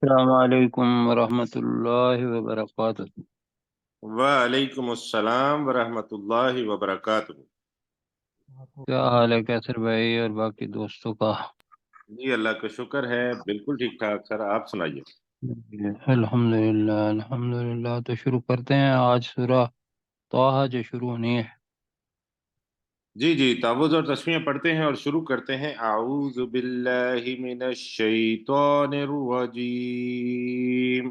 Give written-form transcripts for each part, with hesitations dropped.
السلام علیکم ورحمۃ اللہ وبرکاتہ۔ وعلیکم السلام ورحمۃ اللہ وبرکاتہ۔ کیا حال ہے کیسر بھائی اور باقی دوستوں کا؟ جی اللہ کا شکر ہے، بالکل ٹھیک ٹھاک سر، آپ سنائیے۔ الحمدللہ تو شروع کرتے ہیں آج سورہ طٰہٰ جو شروع ہونی ہے۔ جی جی، تعوذ اور تسمیہ پڑھتے ہیں اور شروع کرتے ہیں۔ اعوذ باللہ من الشیطان الرجیم۔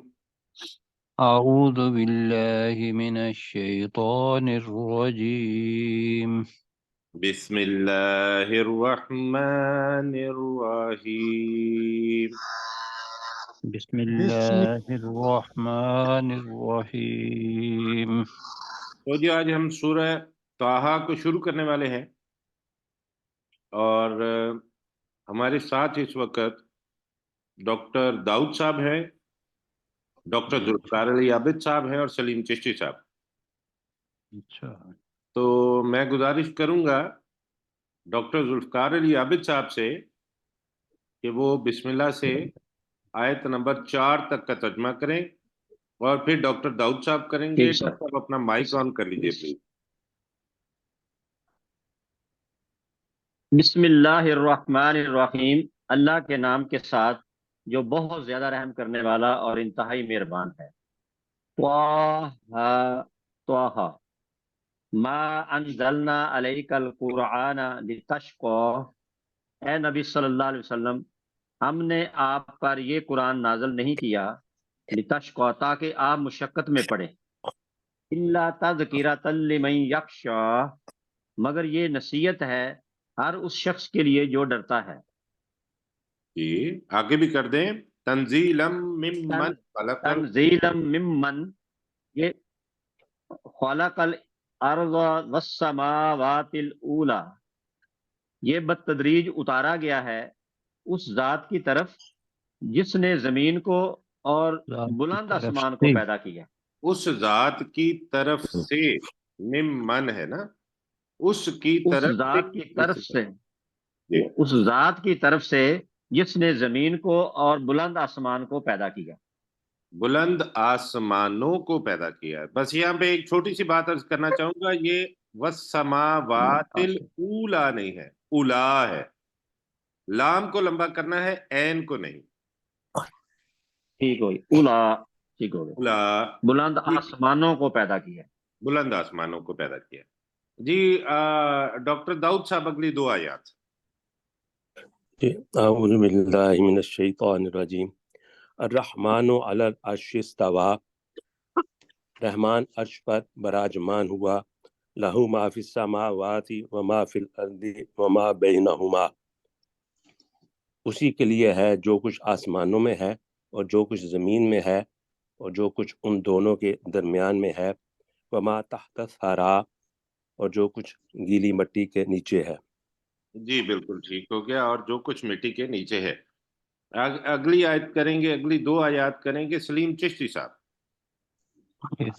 اعوذ باللہ من الشیطان الرجیم۔ بسم اللہ الرحمن الرحیم۔ بسم اللہ الرحمن الرحیم۔ تو جی آج ہم سورہ طٰہٰ کو شروع کرنے والے ہیں، اور ہمارے ساتھ اس وقت ڈاکٹر داؤد صاحب ہیں، ڈاکٹر ذوالفقار علی عابد صاحب ہیں اور سلیم چشتی صاحب۔ اچھا، تو میں گزارش کروں گا ڈاکٹر ذوالفقار علی عابد صاحب سے کہ وہ بسم اللہ سے آیت نمبر 4 تک کا ترجمہ کریں، اور پھر ڈاکٹر داؤد صاحب کریں گے۔ ٹھیک سر۔ ڈاکٹر صاحب اپنا مائک آن کر لیجئے پلیز۔ بسم اللہ الرحمن الرحیم، اللہ کے نام کے ساتھ جو بہت زیادہ رحم کرنے والا اور انتہائی مہربان ہے۔ طٰہٰ ما انزلنا علیک القرآن لتشقی، اے نبی صلی اللہ علیہ وسلم، ہم نے آپ پر یہ قرآن نازل نہیں کیا لتشقی تاکہ آپ مشقت میں پڑیں، الا تذکرۃ لمن یخشی، مگر یہ نصیحت ہے ہر اس شخص کے لیے جو ڈرتا ہے۔ جی آگے بھی کر دیں۔ تنزیلا ممن خلق تنزیلا ممن، یہ خلق الارض والسماوات الاولی، یہ بتدریج اتارا گیا ہے اس ذات کی طرف جس نے زمین کو اور بلند آسمان کو پیدا کیا۔ اس ذات کی طرف سے، ممن ہے نا، اس کی اس طرف ذات کی طرف سے، جی، اس ذات کی طرف سے جس نے زمین کو اور بلند آسمان کو پیدا کیا۔ بلند آسمانوں کو پیدا کیا ہے۔ بس یہاں پہ ایک چھوٹی سی بات عرض کرنا چاہوں گا، یہ والسماوات الاولی نہیں ہے، اولا ہے۔ لام کو لمبا کرنا ہے، عین کو نہیں۔ ٹھیک ہوئی، اولا ٹھیک ہو گیا، اولا، بلند آسمانوں کو پیدا کیا۔ بلند آسمانوں کو پیدا کیا۔ جی ڈاکٹر داؤد صاحب اگلی دو آیات۔ اعوذ باللہ من الشیطان الرجیم۔ الرحمن علی العرش استوی، رحمان عرش پر براجمان ہوا، لہ ما فی السماوات وما فی الارض وما بینہما، اسی کے لیے ہے جو کچھ آسمانوں میں ہے اور جو کچھ زمین میں ہے اور جو کچھ ان دونوں کے درمیان میں ہے، وما تحت الثری، اور جو کچھ گیلی مٹی کے نیچے ہے۔ جی بالکل ٹھیک ہو گیا، اور جو کچھ مٹی کے نیچے ہے۔ اگلی آیت کریں گے، اگلی دو آیات کریں گے سلیم چشتی صاحب۔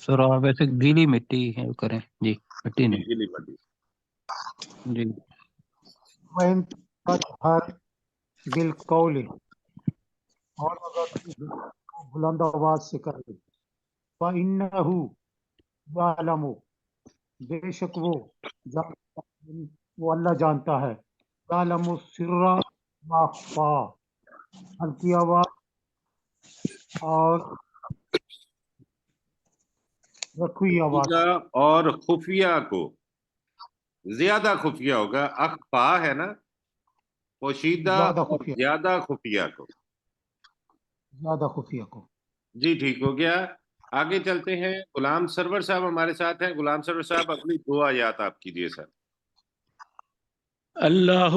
سورہ ویسے گیلی مٹی ہے کریں جی، مٹی نہیں گیلی مٹی۔ جی۔ وَإِن تجهر بالقول، اور اگر تو بلند آواز سے کر دے، فَإِنَّهُ يَعْلَمُ، بے شک وہ اللہ جانتا ہے، يَعْلَمُ السِّرَّ وَأَخْفَى، ہلکی آواز اور رکھی آواز۔ اور خفیہ کو، زیادہ خفیہ ہوگا، اخفا ہے نا، پوشیدہ زیادہ اور خفیہ، زیادہ خفیہ کو۔ زیادہ خفیہ کو۔ جی ٹھیک ہو گیا۔ آگے چلتے ہیں، غلام سرور صاحب ہمارے ساتھ ہیں۔ غلام سرور صاحب اگلی دو آیات آپ کیجیے سر۔ اللہ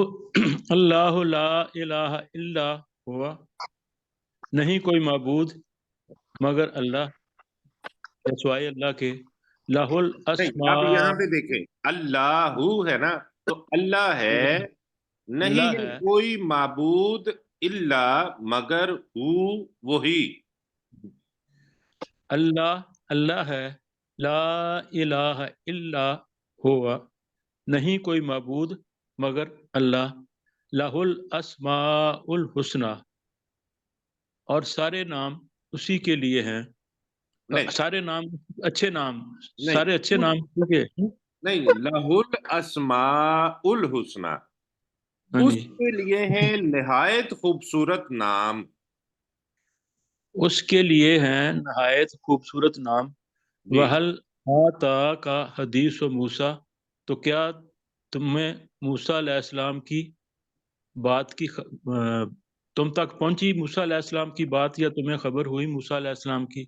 لا الہ الا ہوا، نہیں کوئی معبود مگر اللہ، سوائے اللہ کے، لہ نہیں، الاسماء، اب یہاں پہ دیکھیں، اللہ ہے نا، تو اللہ ہے، نہیں اللہ ہے ہے، کوئی معبود الا مگر وہی۔ اللہ ہے، لا الہ الا ہوا، نہیں کوئی معبود مگر اللہ، لہ الاسماء الحسنی، اور سارے نام اسی کے لیے ہیں. نہیں سارے نام اچھے نام، نہیں سارے اچھے نام لگے. نہیں، لہل اسماء الحسنہ، ہاں اس جی، کے لیے ہیں نہایت خوبصورت نام. اس کے لیے ہیں نہایت خوبصورت نام. جی وحل آتا کا حدیث و موسیٰ، تو کیا تمہیں موسیٰ علیہ السلام کی بات کی تم تک پہنچی موسیٰ علیہ السلام کی بات، یا تمہیں خبر ہوئی موسیٰ علیہ السلام کی؟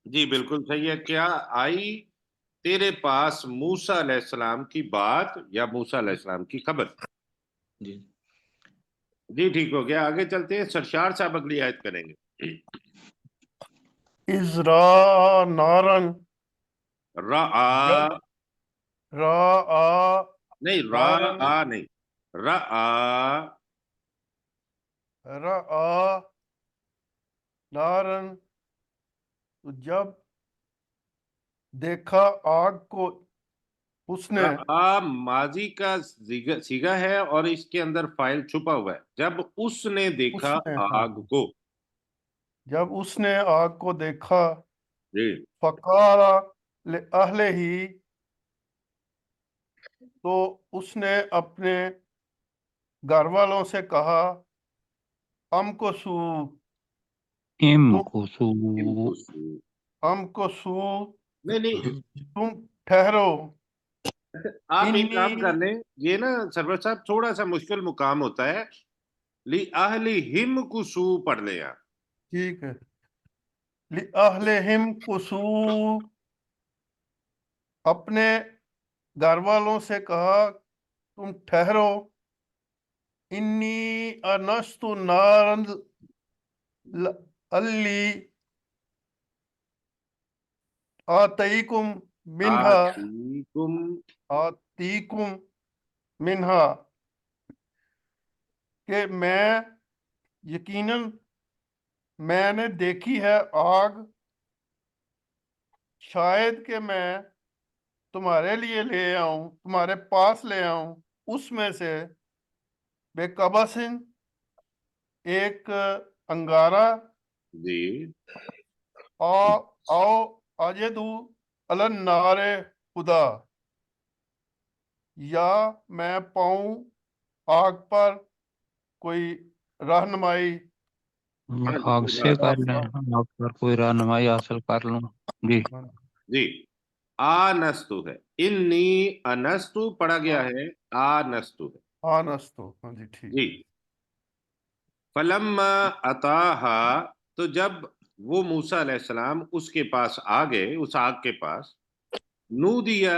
جی بالکل صحیح ہے. کیا آئی تیرے پاس موسیٰ علیہ السلام کی بات یا موسیٰ علیہ السلام کی خبر؟ جی جی ٹھیک ہو گیا. آگے چلتے ہیں. سرشار صاحب اگلی آیت کریں گے. ازرا نارن رآ را نہیں، نارن رآ نہیں، رآ را نارن، تو جب دیکھا آگ کو اس نے. رآ ماضی کا سیگا ہے اور اس کے اندر فائل چھپا ہوا ہے. جب اس نے دیکھا اس نے، ہاں، آگ کو. جب اس نے آگ کو دیکھا، جی فقال لأہلہ، تو اس نے اپنے گھر والوں سے کہا، ام کو سو، ام تم خصو ام کو سو، نہیں نہیں، تم ٹھہرو. آپ ایک انی، کام کر لیں. یہ نا سرور صاحب تھوڑا سا مشکل مقام ہوتا ہے. لِأَهْلِهِمْ کُسُو پڑھ لیں آپ. ٹھیک ہے، لِأَهْلِهِمْ قُسُو، اپنے گھر والوں سے کہا تم ٹھہرو. انی انست نارن لی آتیکم منہا، آتیکم آتیکم منہا، کہ میں یقیناً میں نے دیکھی ہے آگ، شاید کہ میں تمہارے لیے لے آؤں، تمہارے پاس لے آؤں اس میں سے بے قبسن، ایک انگارہ، جی او اجدو علی النار خدا، یا میں پاؤں آگ پر کوئی رہنمائی. آگ سے کر لیں، آگ پر کوئی رہنمائی حاصل کر لوں. جی جی. آنستو ہے، انی انستو پڑھا گیا ہے، آنستو ہے. آنستو، ہاں جی ٹھیک. جی. فلما اتاہا، تو جب وہ موسیٰ علیہ السلام اس کے پاس آ گئے، اس آگ کے پاس. نو دیا،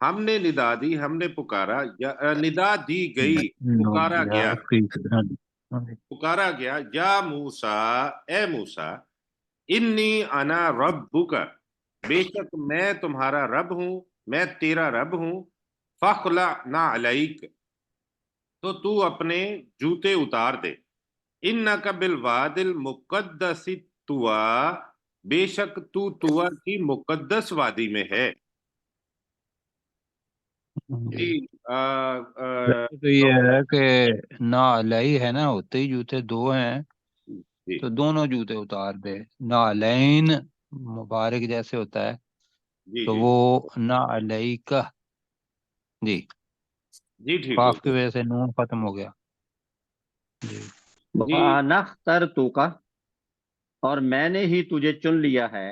ہم نے ندا دی، ہم نے پکارا، یا ندا دی گئی، پکارا گیا، پکارا گیا. یا موسیٰ، اے موسیٰ، انی انا ربک، بے شک میں تمہارا رب ہوں، میں تیرا رب ہوں. فاخلع نعلیک، تو اپنے جوتے اتار دے. انک بالواد المقدس طویٰ، بے شک تو طویٰ کی مقدس وادی میں ہے. جی تو یہ ہے کہ نہ علیہ ہے نا، ہوتے ہی جوتے دو ہیں جی تو دونوں جوتے اتار دے. نہ علین مبارک جیسے ہوتا ہے جی تو جی وہ نہ علیکہ. جی جی ٹھیک ہو کاف کی وجہ سے نون ختم ہو گیا. جی جی وَأَنَا اخْتَرْتُكَ، اور میں نے ہی تجھے چن لیا ہے.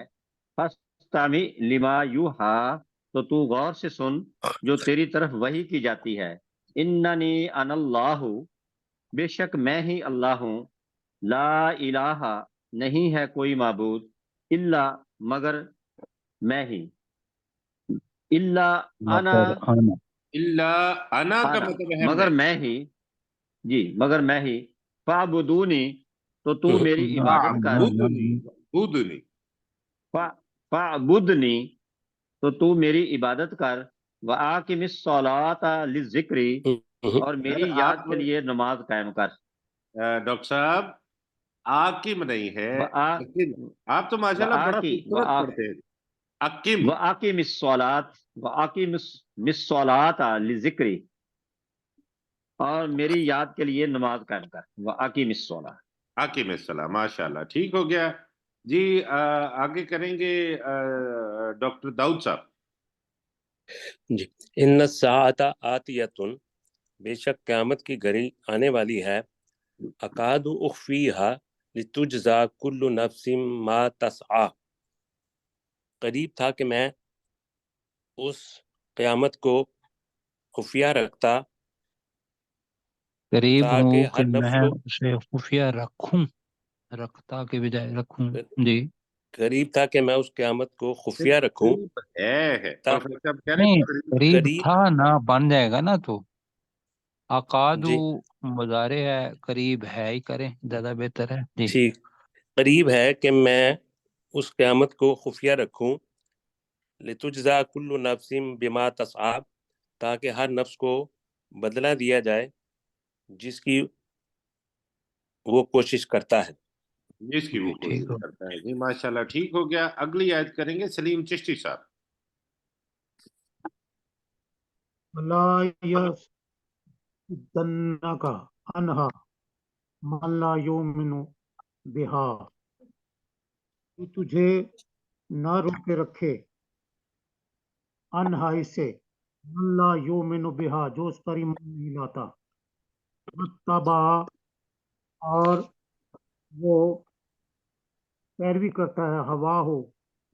فَاسْتَمِعْ لِمَا يُوحَىٰ، تو تو غور سے سن جو تیری طرف وحی کی جاتی ہے. اِنَّنِي أَنَا اللَّهُ، بے شک میں ہی اللہ ہوں. لا الہ، نہیں ہے کوئی معبود، الا مگر میں ہی. الا انا، مگر انا اللہ انا کا انا مطلب ہے مگر میں ہی، جی مگر میں ہی. فَاعْبُدُونِي، تو میری عبادت کر. بدنی بدنی. فَاعْبُدْنِي، تو میری عبادت کر. وَآقِمِ الصَّلَاةَ لِلذِّكْرِ، اور میری یاد آپ کے لیے نماز قائم کر. ڈاکٹر صاحب عاقم نہیں ہے، حکیم. آپ تو ماشاءاللہ بڑا خوبصورت پڑھتے ہیں. حکیم. وَآقِمِ الصَّلَاةَ لِلذِّكْرِ، اور میری یاد کے لیے نماز قائم کر. وَآقِمِ الصَّلَاةَ، आकिम सलाम, माशाल्लाह, ठीक हो गया जी। आगे करेंगे डॉक्टर दाऊद साहब। जी, इन्न साअता आतियतुन, बेशक क़यामत की घड़ी आने वाली है, अकादु उख्फीहा लितुजज़ा कुल्लु नफ्सिम मा तसआ, करीब था कि मैं उस क़यामत को खुफिया रखता करीब ताकि हूँ कि हर नफ्स मैं को, उसे खुफिया रखूं, रखता के बजाय रखूं। जी करीब था कि मैं उस क़यामत को खुफिया रखूं करीब है प्रोफेसर साहब कह रहे नहीं, हैं करीब करीब, था ना, बन जाएगा ना, तो अकादू जी मुजारे है, करीब है ही करें, ज्यादा बेहतर है जी। ठीक, करीब है कि मैं उस क़यामत को खुफिया रखूं, लितुजज़ा कुल्लु नफ्सिम बिमा तसआ, ताकि हर नफ्स को बदला दिया जाए जिसकी वो कोशिश करता है। जिसकी वो ठीक कोशिश हो, करता है जी, माशाल्लाह, ठीक हो गया। अगली आयत करेंगे सलीम चिश्ती साहब। ला यसुद्दन्नका अनहा मन ला युमिनु बिहा, कि तुझे न रोके रखे अनहा इससे, मन ला युमिनु बिहा, जो उस पर ईमान नहीं लाता, वत्तबा, और वो पैरवी करता है हवा हो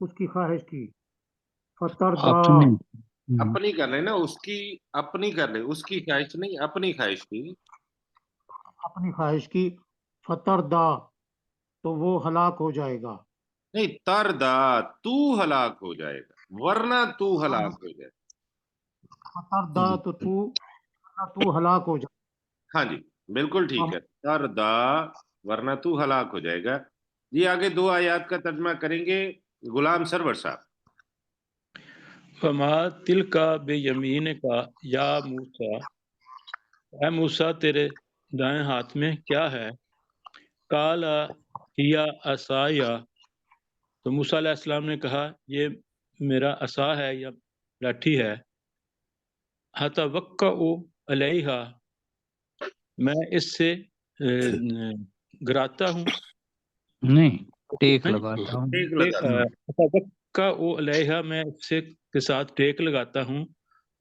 उसकी ख्वाहिश की, फतरदा, अपने अपनी कर ले ना, उसकी अपनी कर ले, उसकी ख्वाहिश नहीं, अपनी ख्वाहिश की। अपनी ख्वाहिश की, फतरदा, तो वो हलाक हो जाएगा, नहीं, तरदा, तू हलाक हो जाएगा, वरना तू हलाक हो जाएगा। फतरदा, तो तू हलाक हो जाएगा। हाँ जी, बिल्कुल ठीक है, तरदा, वरना तू हलाक हो जाएगा जी। आगे दो आयत का तर्जमा करेंगे गुलाम सरवर साहब। फमा तिल का बेयमीन का या मूसा, ऐ मूसा तेरे दाएं हाथ में क्या है? काला हिया असाया, तो मूसा अलैहिस्सलाम ने कहा ये मेरा असा है या लाठी है। हतवक्कउ अलैहा, मैं इससे गिराता हूँ, नहीं, टेक हाँ जी, लगाता हूँ। एक लगाता हूँ। हतवक्कउ अलैहा, मैं इससे के साथ टेक लगाता हूँ।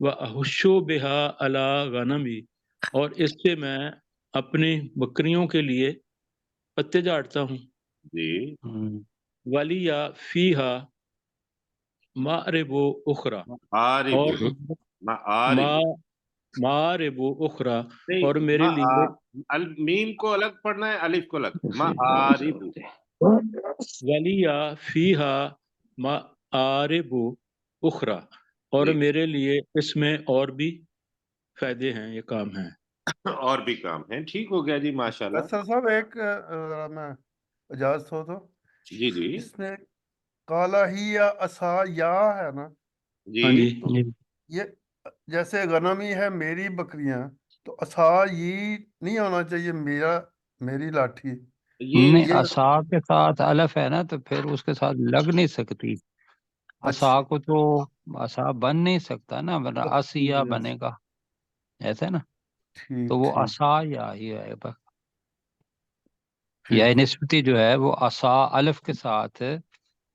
व अहुशु बिहा अला गनमी, और इससे मैं अपनी बकरियों के लिए पत्ते झाड़ता हूँ। जी, वलिया फीहा मारिबु उखरा, आरिबु, और मा मा आरिबु मारिबु उखरा, नहीं, और मेरे लिए मीम को अलग पढ़ना है, अलिफ को अलग, मा आरिबु। वलिया फीहा मारिबु उखरा, और जी, मेरे लिए इसमें और भी फायदे हैं, ये काम है। और भी काम है, ठीक हो गया जी, माशाल्लाह। प्रोफेसर साहब एक मैं इजाजत हो तो, जी जी इसमें काला ही या असा या है ना, हाँ जी, जी, तो जी ये जैसे गनमी है मेरी बकरियां, तो असा ये नहीं होना चाहिए मेरा, मेरी लाठी। नहीं, ये असा के साथ अलफ है ना, तो फिर उसके साथ लग नहीं सकती। असा अच्छा, को तो असा बन नहीं सकता ना, वरना असिया बनेगा, ऐसा है ना। तो ठीक वो ठीक असा या ही है बस। या ठीक हो, निस्बती जो है वो असा अलफ के साथ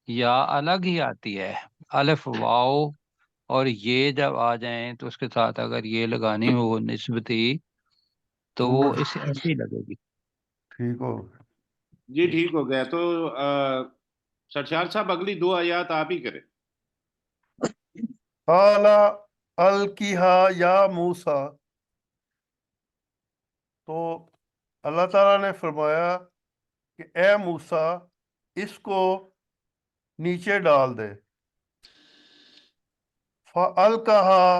या अलग ही आती है। अलफ वाओ और ये जब आ जाएं तो उसके साथ अगर ये लगानी हो निस्बती, तो तो वो वो इसे ऐसे ही लगेगी। ठीक हो। जी, ठीक हो गया। तो सरशार साहब अगली दो आयत आप ही करें। काला अलकिहा या मूसा, तो अल्लाह ताला ने फरमाया कि ए मूसा इसको नीचे डाल दे। फअल कहा,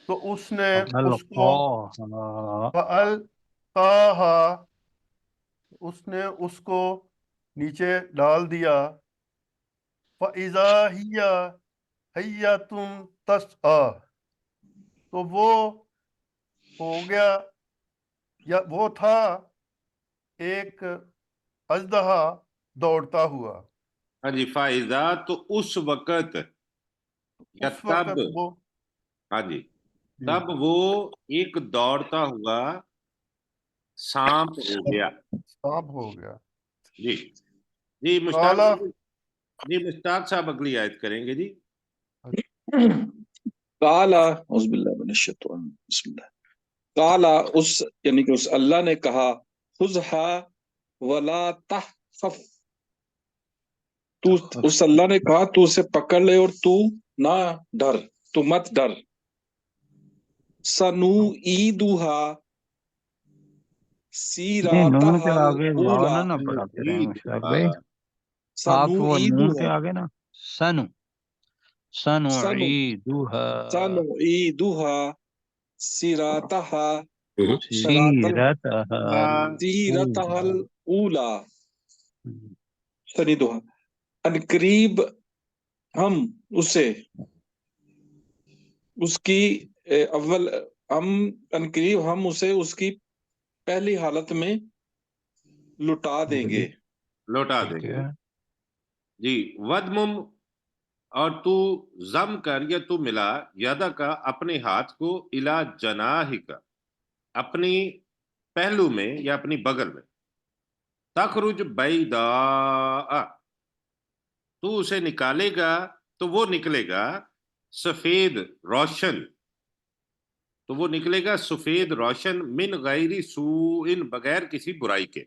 तो उसने उसको, अलqa फअल कहा, उसने उसको नीचे डाल दिया। फ़इज़ा हिया हय्यतुन तस्आ, तो वो हो गया, या वो था एक अजदहा दौड़ता हुआ। हाँ जी, फाइजा, तो उस वक्त, या उस तब, वक़्त वो, हाँ जी, जी तब वो एक दौड़ता हुआ सांप हो गया। सांप हो गया। जी जी मुश्ताक काला जी, मुश्ताक साहब अगली आयत करेंगे जी। काला उज़बिल्लाह मिनश्शैतानिर बिस्मिल्लाह। काला उस यानी कि उस अल्लाह ने कहा, खुज़हा वला तहफ़, तू, उस अल्लाह ने कहा तू उसे पकड़ ले और तू ना डर, तू मत डर। सनू ईदुहा नहीं, नून के सीरातहल आगे वाव ऊला, ना पढ़ाते रहे मुश्ताक भाई। आप सनू वो नून के ईदुहा, आगे ना सनु सनु सनुईदुहा सनु ईदुहा सीरातहा सरातल सीरतहा सीरतहल ऊला सनीदुहा, अनकरीब हम उसे उसकी अव्वल हम अनकरीब हम उसे उसकी पहली हालत में लुटा देंगे। लौटा ठीक देंगे है। जी। वदमुम, और तू जम कर या तू मिला, यदा का अपने हाथ को, इला जनाही का अपनी पहलू में या अपनी बगल में, तखरुज बैदा, तू उसे निकालेगा तो वो निकलेगा सफेद रोशन, तो वो निकलेगा सफेद रोशन, मिन गैरी सूइन, बगैर किसी बुराई के।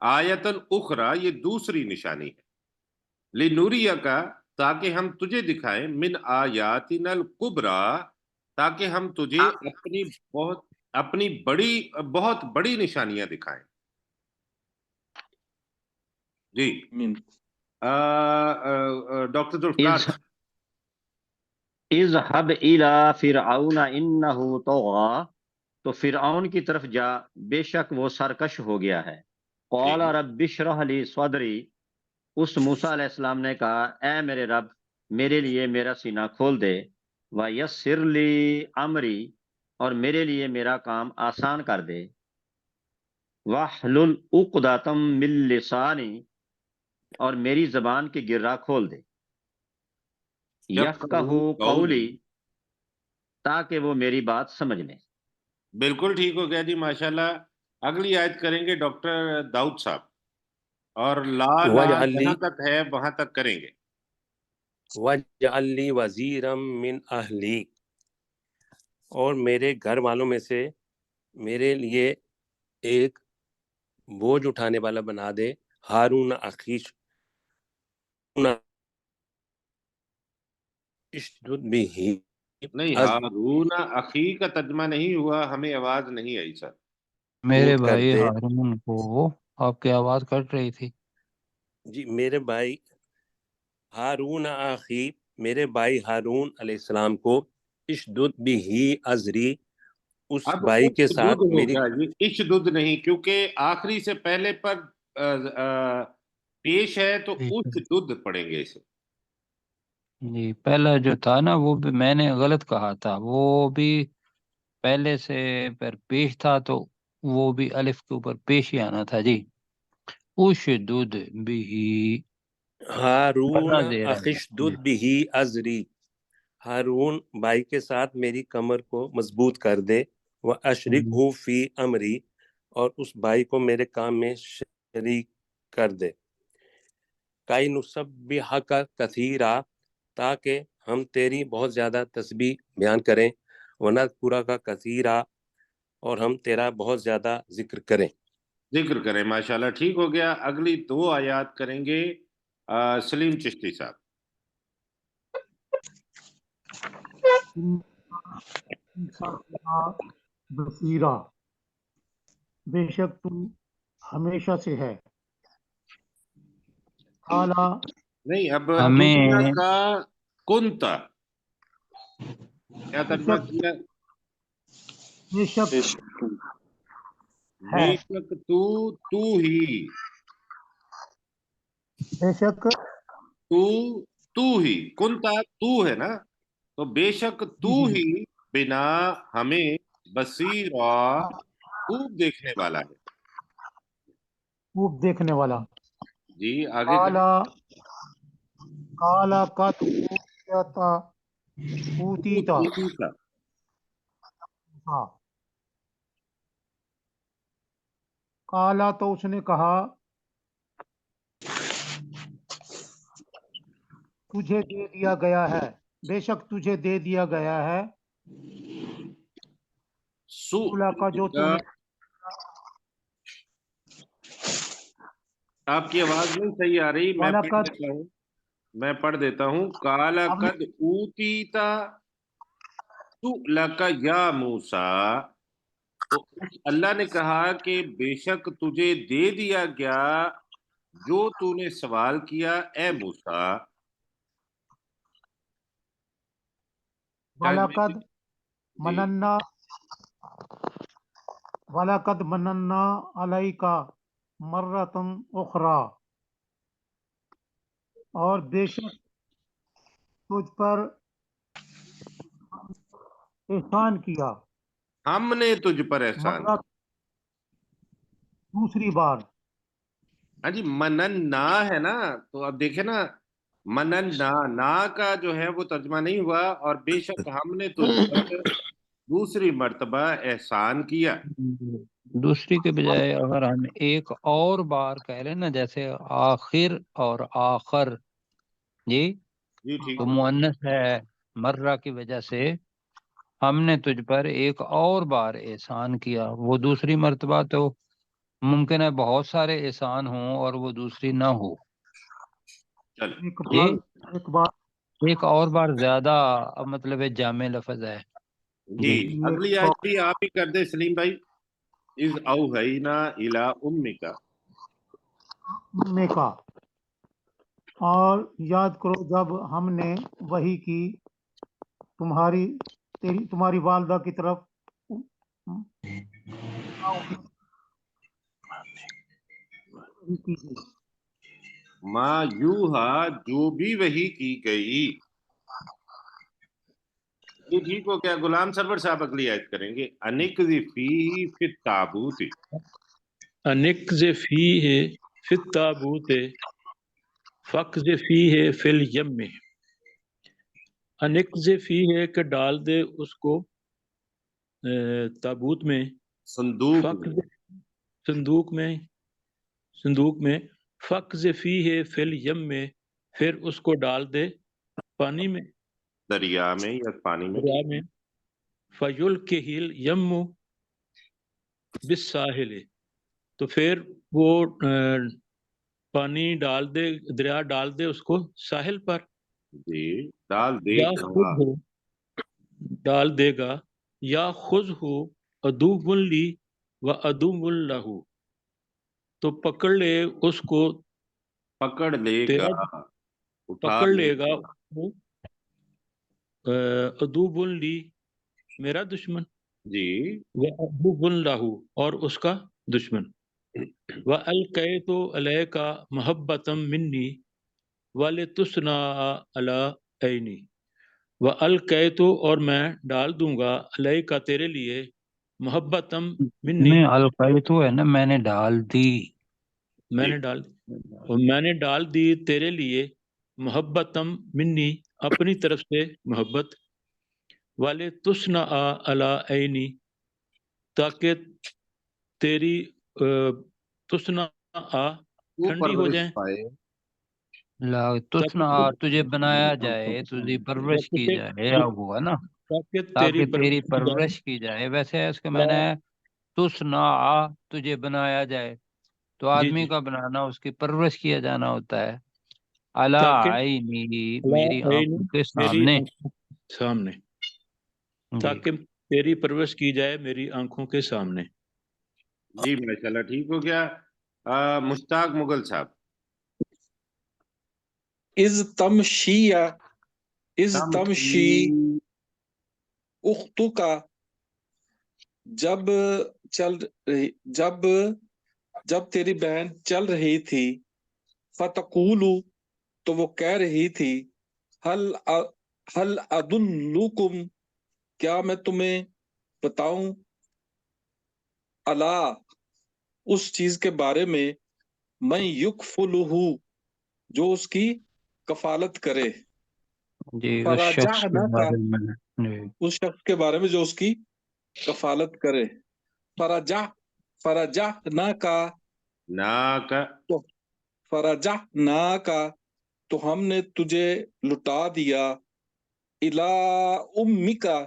आयतन उखरा, ये दूसरी निशानी है, लिनूरिया का, ताकि हम तुझे दिखाएं, मिन आयातिनल कुबरा, ताकि हम तुझे अपनी बहुत बड़ी निशानियां दिखाएं। जी डॉक्टर जुल्फकार। इज़हब इला फिरऔन इन्नहु तग़ा, तो फिरऔन की तरफ जा, बेशक वो सरकश हो गया है। क़ाल रब्बि इश्रह ली सदरी, उस मूसा अलैहिस्सलाम ने कहा, ए मेरे रब, मेरे लिए मेरा सीना खोल दे। व यस्सिर ली अमरी, और मेरे लिए मेरा काम आसान कर दे। वहलुल उक़दतम मिन लिसानी, और मेरी जबान की गिर्रा खोल दे। यफ़क़हू क़ौली, ताकि वो मेरी बात समझ लें। बिल्कुल ठीक हो गया जी, माशाल्लाह। अगली आयत करेंगे डॉक्टर दाऊद साहब, और ला वजअली जहां तक है वहां तक करेंगे। वजअली वजीरम मिन अहली, और मेरे घर वालों में से मेरे लिए एक बोझ उठाने वाला बना दे। हारून अखीश इश्दुद बिही नहीं, हारून अखी का तर्जमा नहीं हुआ, हमें आवाज नहीं आई सर। मेरे कर भाई दे। हारून को आपकी आवाज कट रही थी। जी मेरे भाई हारून अखी, मेरे भाई हारून अलैहिस्सलाम को इश्दुद बिही अजरी, उस अब भाई के इशदुद साथ मेरी। होगा जी, इशदुद नहीं, क्योंकि आखिरी से पहले पर पेश है, तो ठीक है उशदुद पढ़ेंगे इसे। जी, पहला जो था ना वो भी मैंने गलत कहा था, वो भी पहले से पर पेश था, तो वो भी अलिफ के ऊपर पेश ही आना था जी। उशदुद बिही, हारून बड़ा देर है अखिशदुद इसमें। बिही अजरी, हारून भाई के साथ मेरी कमर को मजबूत कर दे। व अशरिक हम्म, हूँ फी अमरी, और उस भाई को मेरे काम में शरीक कर दे। काई नुसब्बिहा का कथीरा, ताकि हम तेरी बहुत ज्यादा तस्बीह बयान करें। वनद पूरा का कथीरा, और हम तेरा बहुत ज्यादा जिक्र करें। जिक्र करें, माशाल्लाह, ठीक हो गया। अगली दो आयात करेंगे सलीम चिश्ती साहब। बसीरा, बेशक तू हमेशा से है। काला, नहीं, अब कुंता हमें का कुंता क्या तर्जमा बेशक किया? बेशक है, बेशक तू ही, बेशक तू तू ही, कुंता तू है ना, तो बेशक तू जी ही बिना हमें बसीरा, खूब देखने वाला है। खूब देखने वाला। जी आगे करें। काला, काला का ऊतीता, ऊतीता, हाँ, काला तो उसने कहा तुझे दे दिया गया है, बेशक तुझे दे दिया गया है सु उला का जो तूने। आपकी आवाज नहीं सही आ रही, वलकद मैं पढ़ देता हूँ। काला हमने कद ऊतीता सुअलका या मूसा, तो उस अल्लाह ने कहा कि बेशक तुझे दे दिया गया जो तूने सवाल किया ए मूसा। वलकद मनन्ना वलकद मनन्ना अलैका मर्रतन उखरा, और बेशक तुझ पर एहसान किया, हमने तुझ पर एहसान। मर्रत दूसरी बार। हाँ जी, मनन ना है ना, तो अब देखे ना, मनन ना, ना का जो है वो तर्जमा नहीं हुआ, और बेशक हमने तुझ पर दूसरी मर्तबा एहसान किया। दूसरी के बजाय अगर हम एक और बार कह लें ना, जैसे आखिर और आखर, जी जी ठीक तो है। मुअन्नस है, मर्रा की वजह से हमने तुझ पर एक और बार एहसान किया। वो दूसरी मर्तबा तो मुमकिन है बहुत सारे एहसान हों और वो दूसरी ना हो। चल एक जी बार एक बार एक और बार ज्यादा मतलब है, जामे लफ्ज है। जी, जी अगली एक आयत भी आप ही कर दे सलीम भाई। इज औहैना इला उम्मिका। में का, और याद करो जब हमने वही की तुम्हारी वालदा की तरफ, वही की थी। मा यूहा, जो भी वही की गई। ये ठीक हो गया। गुलाम सरवर साहब अगली आयत करेंगे। अनिक फी फित ताबूत। अनिक्ज़ फीहे फित ताबूत फ़क्ज़ फीहे फिल यम्म। अनिक्ज़ फीहे के डाल दे उसको ताबूत में, संदूक में। फ़क्ज़ संदूक में, संदूक में, फ़क्ज़ फीहे फिल यम्म, फिर उसको डाल दे पानी में, दरिया में या पानी में। दरिया में। फ़युल्किहिल यम्मु बिस्साहिल, तो फिर वो पानी डाल दे, दरिया डाल दे उसको साहिल पर। जी, डाल या खुद देगा। हो, डाल देगा। या खुद हो अदुव्वुन ली व अदुव्वुन लहू, तो पकड़ ले उसको, पकड़ लेगा, तेरा उठा पकड़ लेगा लेगा। उसको, अदुव्वुन ली मेरा दुश्मन, जी। व अदुव्वुन लहू और उसका दुश्मन। व अलकैतु अलैका महब्बतम मिन्नी वलितुस्ना अला ऐनी। व अलकैतु और मैं डाल दूंगा, अलैका तेरे लिए, मोहब्बतम मिन्नी में अलकैतु है ना, मैंने डाल दी। जी। मैंने डाल, और मैंने डाल दी तेरे लिए, मोहब्बतम मिन्नी अपनी तरफ से मोहब्बत, वाले तुस्ना अला ऐनी ताकि तेरी तुस्ना वो ठंडी हो परवरिश जाए, पाए। तुस्ना, ताकि तुझे बनाया जाए, तुझी परवरिश की ताकि जाए, या हुआ ना, ताकि तेरी ताकि तेरी परवरिश की जाए। परवरिश की जाए। वैसे है इसके मैंने है तुस्ना, तुझे बनाया जाए, तो जी आदमी जी, का बनाना उसकी परवरिश किया जाना होता है। अला ताकि आईनी, अला मेरी ऐनी आंखों के मेरी सामने। आंखों सामने, जी ताकि तेरी परवरिश की जाए मेरी आंखों के सामने। जी माशाल्लाह, ठीक हो गया। मुश्ताक मुगल साहब। Is तमशिया is तमशी। तमशी उख्तु का, जब चल रही जब जब तेरी बहन चल रही थी, फतकूलू, तो वो कह रही थी, हल हल अदुल्लुकुम, क्या मैं तुम्हें बताऊं, अला, उस चीज के बारे में, मैं युकफुलहू, जो उसकी कफालत करे, जी, उस शख्स के फराजाना का, बारे में। जी उस शख्स के बारे में जो उसकी कफालत करे, फराजा, फरजहना का ना का तो फरजहना का तो हमने तुझे लुटा दिया, इला उम्मिका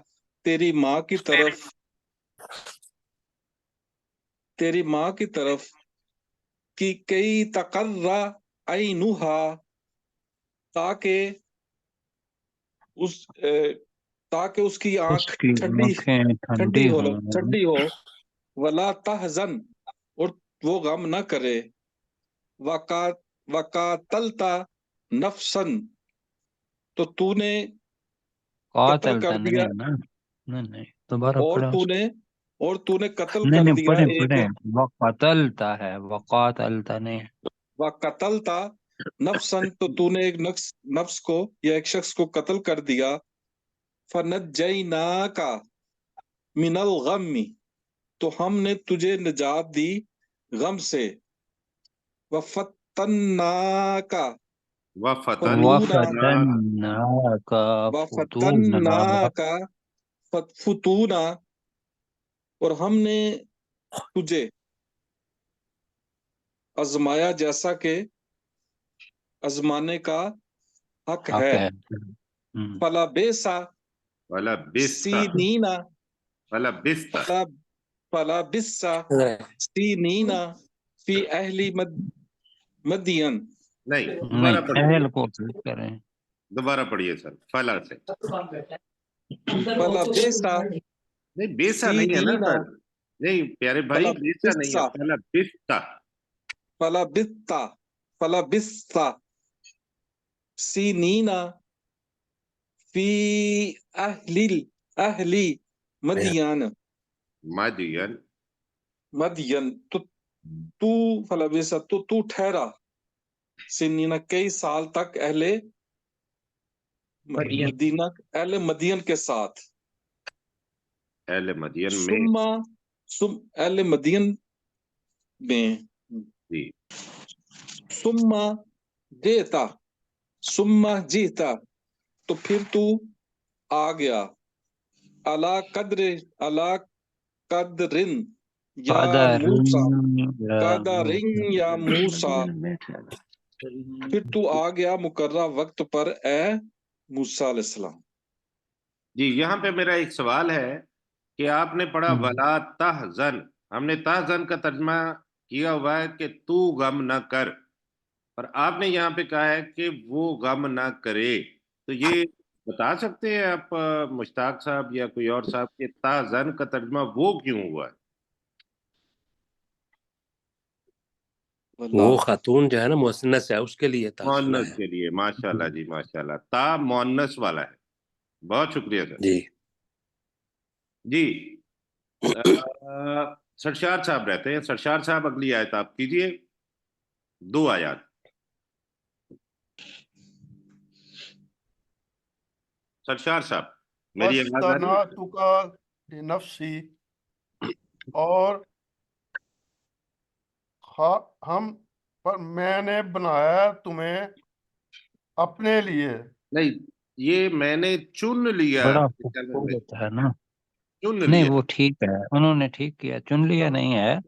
तेरी माँ की तरफ, तेरी माँ की तरफ, कि कई तकर्रा ऐनुहा ताकि उस ताकि उसकी आंख उसकी ठंडी आंखें ठंडी ठंडी हो हों, ठंडी हो, वला तहजन और वो गम न करे, वका वकातलता नफसन तो तूने कत्ल कातल कर नहीं दिया, है ना, नहीं नहीं, दोबारा और पढ़ो उसको। तूने और तूने कत्ल नहीं कर नहीं, दिया पढ़े एक, पढ़े, वक़तलता है, वक़ातलता नहीं। वकतलता नफसन तो तूने एक नफ्स को या एक शख्स को कत्ल कर दिया, फनज्जैनाका मिनल गम्मी तो हमने तुझे निजात दी गम से, वफतन्नाका वफतन फतूना वफ़तन्नाका फुतूना, वफतन्नाका फतूना और हमने तुझे आजमाया जैसा कि आजमाने का हक हक है, है। फला बेसा वला बिस्ता सीनीना वला बिस्ता फला फला बिस्सा सीनीना फी अहली मदियन नहीं, नहीं, दोबारा पढ़िए, अहल को ठीक करें। दोबारा पढ़िए सर, फला से। फला बेसा नहीं, बेसा नहीं है ना सीनीना सर, नहीं प्यारे भाई, फला बेसा नहीं है, बिस्सा फला बिस्ता। फला बिस्ता फला बिस्ता सीनीना फी अहली मदियन मदियन मदियन तो तू फला बेसा तो तू ठहरा सीनीना कई साल तक अहले मदीना अहले मदियन के साथ, अहले मदियन में। सुम्मा अहले मदियन में, जी, सुम्मा जेता सुम्मा जीता तो फिर तू आ गया, अला कदरिन या मूसा कदरिन या मूसा फिर तू आ गया मुकर्रा वक्त पर ए मूसा अलैहिस्सलाम। जी, यहाँ पे मेरा एक सवाल है कि आपने पढ़ा वला तहजन, हमने तहजन का तर्जमा किया हुआ है कि तू गम न कर, और आपने यहाँ पे कहा है कि वो गम न करे, तो ये बता सकते हैं आप मुश्ताक साहब या कोई और साहब कि तहजन का तर्जमा वो क्यों हुआ है? वो खातून जो है ना मुअन्नस है, उसके लिए तासुना मोहन्नस है। के लिए, माशाल्लाह जी माशाल्लाह, ता मोहन्नस वाला है। बहुत शुक्रिया सर। जी जी, सरशार साहब रहते हैं, सरशार साहब अगली आयत आप कीजिए, 2 आयत। सरशार साहब, मेरी आवाज आ रही है? वस्तनातुका लिनफ्सी और हम पर मैंने बनाया तुम्हें अपने लिए। नहीं, ये मैंने चुन लिया, बड़ा से खूबसूरत है ना। चुन नहीं, लिया। वो ठीक है, उन्होंने ठीक किया, चुन लिया नहीं है,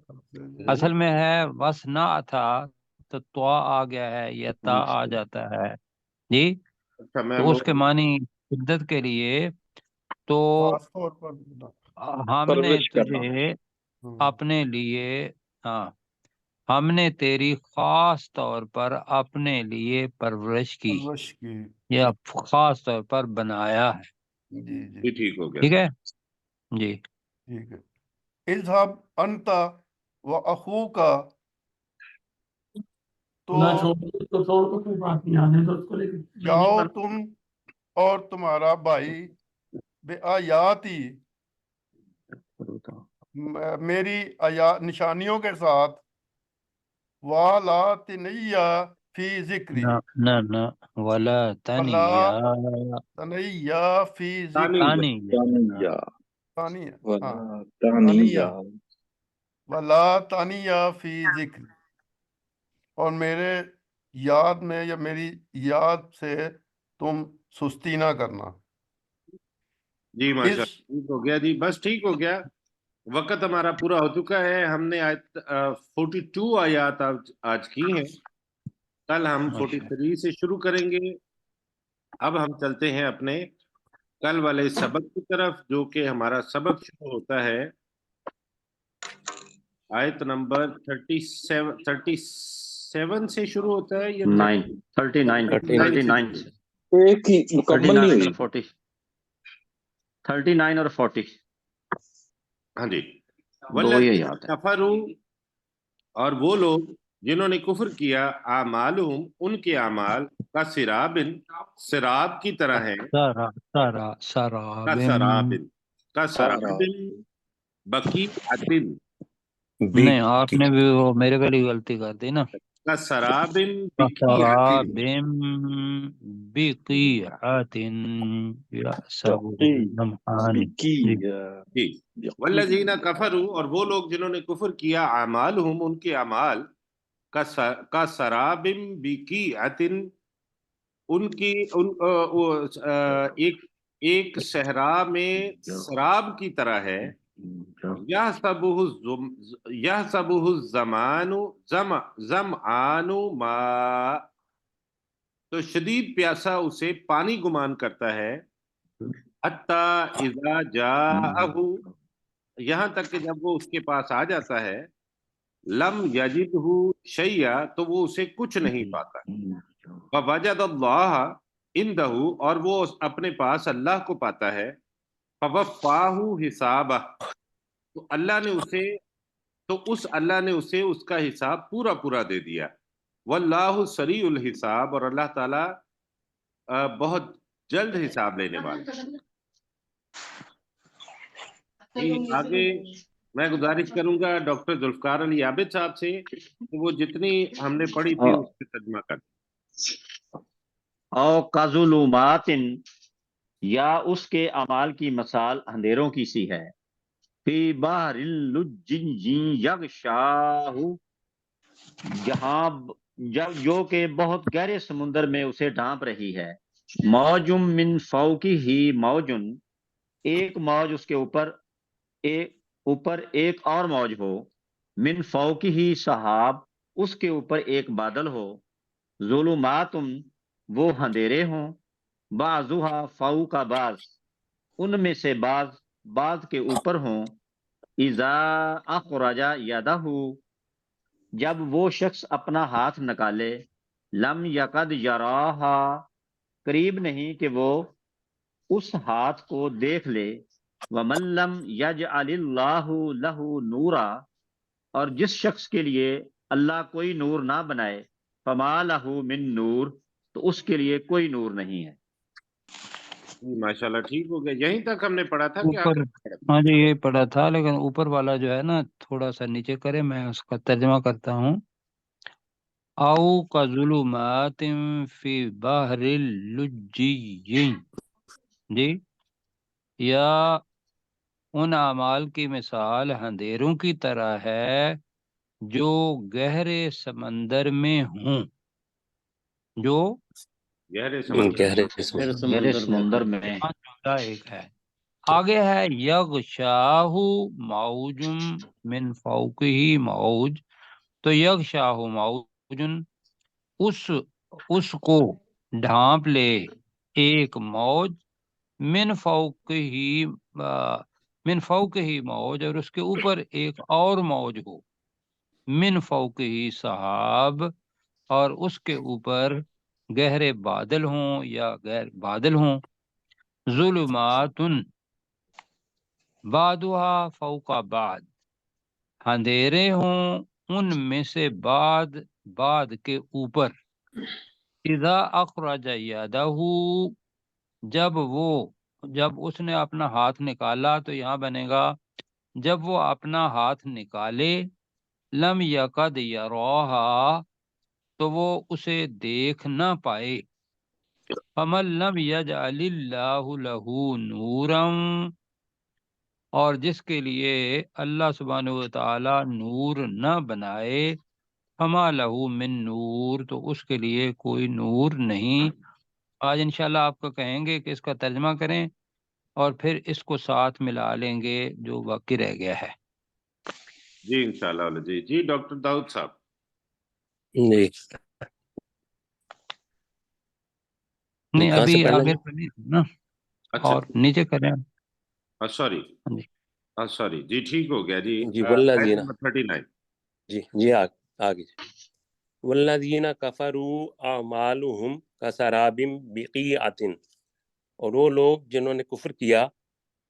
असल में है बस ना था, तो त्वा आ गया है या ता आ जाता है जी। अच्छा, मैं तो वो उसके मानी शिद्दत के लिए, तो खास तौर पर बना। हमने परवरिश करना, तुझे हम्म, अपने लिए, हाँ, हमने तेरी खास तौर पर अपने लिए परवरिश की परवरिश की। या खास तौर पर बनाया है। जी जी भी ठीक हो गया। ठीक है जी। ठीक है। इज़हब अंता व अखूका तो जाओ तुम और तुम्हारा भाई बेआयाती मेरी आया निशानियों के साथ, वाला तनैया फी जिक्री ना ना ना, वला वला तनिया तनैया फी जिक्री तानिया, तानिया, तानिया हाँ वला तानिया तानिया वला तानिया फी जिक्री और मेरे याद में या मेरी याद से तुम सुस्ती ना करना। जी इस माशाल्लाह, ठीक हो गया जी, बस ठीक हो गया। वक्त हमारा पूरा हो चुका है। हमने आयत 42 आयात आज की हैं। कल हम 43 से शुरू करेंगे। अब हम चलते हैं अपने कल वाले सबक की तरफ, जो कि हमारा सबक शुरू होता है आयत नंबर 37 से शुरू होता है या 39 एक ही मुकम्मल नहीं 39 हुई। और 40 39 और 40 हाँ जी। दो ही याद है। कफरू, और वो लोग जिन्होंने कुफर किया, आमालुहुम, उनके अमाल का सिराब की तरह है। सराबिम। का सराबिन बकीअतिन, नहीं, आपने भी वो मेरे वाली गलती कर दी ना। का सराबिन बिकीअतिन। सराबिम बिकीअतिन यहसबुहुल जी। वल्लज़ीना कफरू, और वो लोग जिन्होंने कुफर किया, अमालुहुम, उनके अमाल का सराबिम बिकीअतिन, उनकी एक सहरा में शराब की तरह है। यह सबुहु जमानु जमआनु मा, तो शदीद प्यासा उसे पानी गुमान करता है। हत्ता इज़ा जाअहु, यहाँ तक कि जब वो उसके पास आ जाता है, लम यजिदहु शैया, तो वो उसे कुछ नहीं पाता। ववजदल्लाह इंदहु, और वो अपने पास अल्लाह को पाता है। फवफ़ाहु हिसाबह, तो उस अल्लाह ने उसे उसका हिसाब पूरा पूरा दे दिया। वल्लाहु सरीउल हिसाब, और अल्लाह ताला बहुत जल्द हिसाब लेने वाला है। आगे मैं गुजारिश करूंगा डॉक्टर जुल्फकार अली आबिद साहब से कि वो जितनी हमने पढ़ी थी उससे तर्जुमा कर। औ कज़ुलुमातिन, या उसके अमाल की मसाल अंधेरों की सी है। फी बहरिल लुज्जिन यगशाहु, जहां जब जो के बहुत गहरे समुद्र में उसे ढांप रही है। मौजुम मिन फौकी ही मौजुन, एक मौज उसके ऊपर एक और मौज हो। मिन फौकी ही सहाब, उसके ऊपर एक बादल हो। जुलुमातुम, वो अंधेरे हों। बाजुहा फाऊ का बाज, उनमें से बाज के ऊपर हों। इजा अखराजा यदहु, जब वो शख्स अपना हाथ निकाले। लम यकद यराहा, करीब नहीं कि वो उस हाथ को देख ले। वमल्लम यजअलिल्लाहु लहु नूरा, और जिस शख्स के लिए अल्लाह कोई नूर ना बनाए। फमा लहु मिन नूर, तो उसके लिए कोई नूर नहीं है। माशाल्लाह, ठीक हो गया। यहीं तक हमने पढ़ा था कि ऊपर, हाँ जी ये पढ़ा था, लेकिन ऊपर वाला जो है ना थोड़ा सा नीचे करे, मैं उसका तर्जमा करता हूँ। औ कज़ुलुमातिन फी बहरिल लुज्जिय्यिन, जी, या उन अमाल की मिसाल अंधेरों की तरह है जो गहरे समंदर में हूँ। जो गहरे समुंदर में। एक है। आगे है यगशाहु मौजुम मिन फौकिही मौज, तो यगशाहु मौजुन, उसको ढांप ले एक मौज। मिन फौकिही मौज, और उसके ऊपर एक और मौज हो। मिन फौकिही सहाब, और उसके ऊपर गहरे बादल हों या गैर बादल हों। जुलुमातुन बादुहा फौका बाद, अंधेरे हों उनमें से बाद के ऊपर। इज़ा अखरज यदहू, जब उसने अपना हाथ निकाला, तो यहाँ बनेगा जब वो अपना हाथ निकाले। लम यकद यराहा, तो वो उसे देख ना पाए। फमन लम यजअलिल्लाहु लहू नूरन, और जिसके लिए अल्लाह सुब्हानहु व तआला नूर न बनाए। फमा लहू मिन नूर, तो उसके लिए कोई नूर नहीं। आज इंशाल्लाह आपको कहेंगे कि इसका तर्जमा करें और फिर इसको साथ मिला लेंगे जो बाकी रह गया है। جی انشاءاللہ جی جی ڈاکٹر داؤد صاحب. جی نہیں کہاں سے ابھی پڑھنا آگے جی؟ پڑھیے نا، اچھا اور نیچے کریں. سوری ہاں جی. سوری جی ٹھیک ہو گیا جی. جی آیت والذین، نمبر 39. جی آگے. والذین کفروا اعمالهم کسراب بقیعۃ، اور وہ لوگ جنہوں نے کفر کیا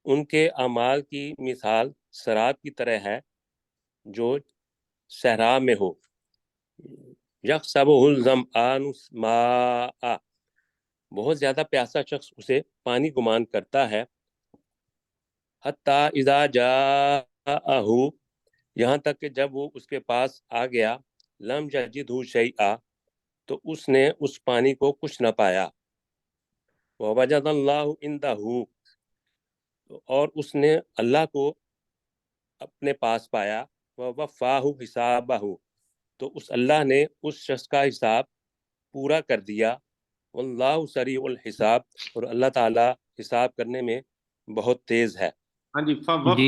ان کے اعمال کی مثال سراب کی طرح ہے جو صحرا میں ہو. یحسبہ الظمآن ماء، بہت زیادہ پیاسا شخص اسے پانی گمان کرتا ہے. حتیٰ اذا جاءہ، یہاں تک کہ جب وہ اس کے پاس آ گیا، لم یجدہ شیئا، تو اس نے اس پانی کو کچھ نہ پایا. ووجد اللہ عندہ، اور اس نے اللہ کو اپنے پاس پایا. ووفاہ حسابہ، تو اس اللہ نے اس شخص کا حساب پورا کر دیا. واللہ سریع الحساب، اور اللہ تعالی حساب کرنے میں بہت تیز ہے. ہاں جی جی فوفاہ.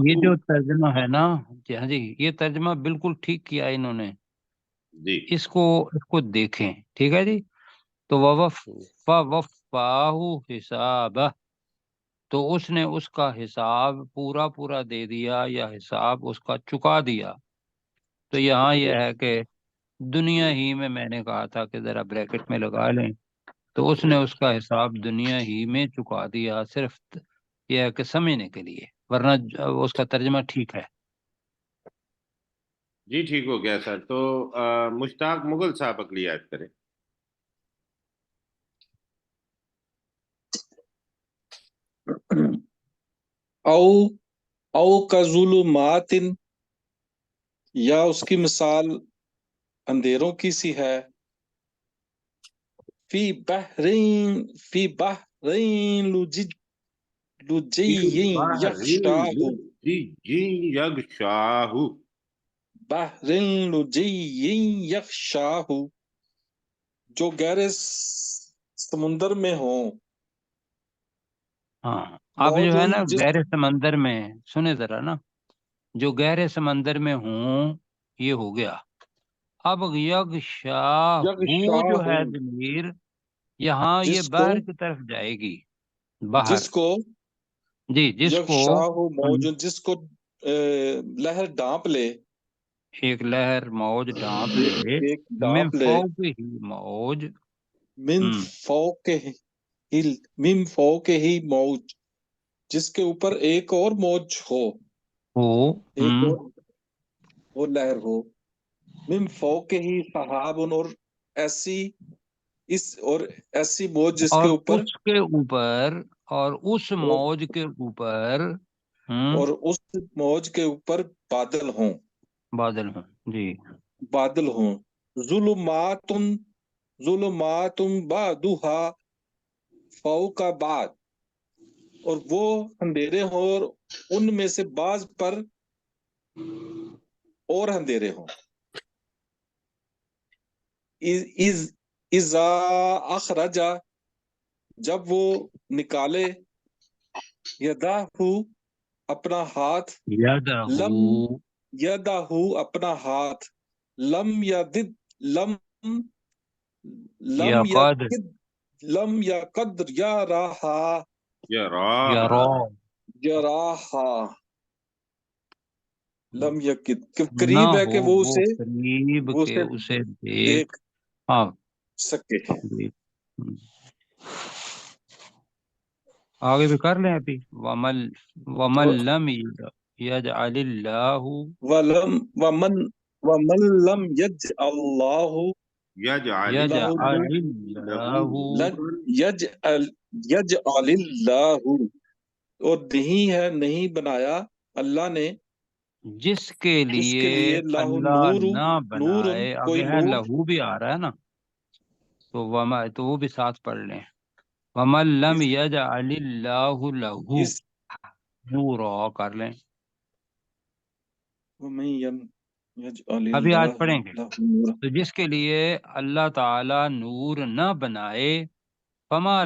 یہ جو ترجمہ ہے نا، جی ہاں جی، یہ ترجمہ بالکل ٹھیک کیا انہوں نے. جی اس کو دیکھیں، ٹھیک ہے جی. تو وفاہ حسابہ، تو اس نے اس کا حساب پورا دے دیا، یا حساب اس کا چکا دیا. تو یہاں یہ ہے کہ دنیا ہی میں نے کہا تھا کہ ذرا بریکٹ میں لگا لیں، تو اس نے اس کا حساب دنیا ہی میں چکا دیا، صرف یہ ہے کہ سمجھنے کے لیے، ورنہ اس کا ترجمہ ٹھیک ہے. جی ٹھیک ہو گیا سر. تو مشتاق مغل صاحب اگلی آیت کریں. او او کظلمات، یا اس کی مثال اندھیروں کی سی ہے. فی بحرین لجی یغشاہ، جی یغشاہ. بحرین لجی یغشاہ، جو گہرے سمندر میں ہوں. ہاں اب جو ہے موجن نا جس گہرے سمندر میں، سنے ذرا نا، جو گہرے سمندر میں ہوں، یہ ہو گیا. اب یغشاہ جو یغشاہ، ہے ضمیر، یہاں یہ جس کو باہر کی طرف جائے گی. باہر، جس کو جی، جس کو یغشاہ موجن، جس کو لہر ڈانپ لے. ایک لہر موج ڈانپ لے. ایک من ڈانپ لے، فوق ہی موج. من ہم، فوق ہی، من فوق ہی موج، جس کے اوپر ایک اور موج ہو، ہو. ایک ہم، اور لہر ہو. من فوق ہی سحاب، اور ایسی موج جس کے اور اوپر، اس کے اوپر، اور اس اور موج کے اوپر اور اس موج کے اوپر بادل ہوں. بادل ہوں. جی. بادل ہوں. ظلمات، ظلمات بعدھا فوق بعد، اور وہ اندھیرے ہوں اور ان میں سے بعض پر اور اندھیرے ہوں. اذا اخرجا، جب وہ نکالے، یداہ، اپنا ہاتھ، یدہ، لم یداہ، اپنا ہاتھ، لم یدد، لم لم یقاد، یقد، لم یقدر یا راہا، یرا، یراہا، لم یقد، نہ قریب ہے ہو کہ وہ وہ قریب کے اسے دیکھ. دیکھ ہاں سکے. جی. آگے بھی کر لیں ابھی. ومن لم یجعل اللہ، ومن لم یجعل اللہ یجعل لہ یجعل له اللہ، یجعل اللہ، اور نہیں بنایا اللہ نے جس کے اس کے لیے لیے لاہ اللہ نہ نور، بنائے. کوئی آگے ہے نور. لہو بھی آ رہا ہے نا، تو وہ بھی ساتھ پڑھ لیں. ومن لم یجعل اللہ لہو اس نورا کر لیں. ومن یجعل ابھی آج اللہ پڑھیں گے. لہ نور، تو جس کے لیے اللہ تعالی نور نہ بنائے، فما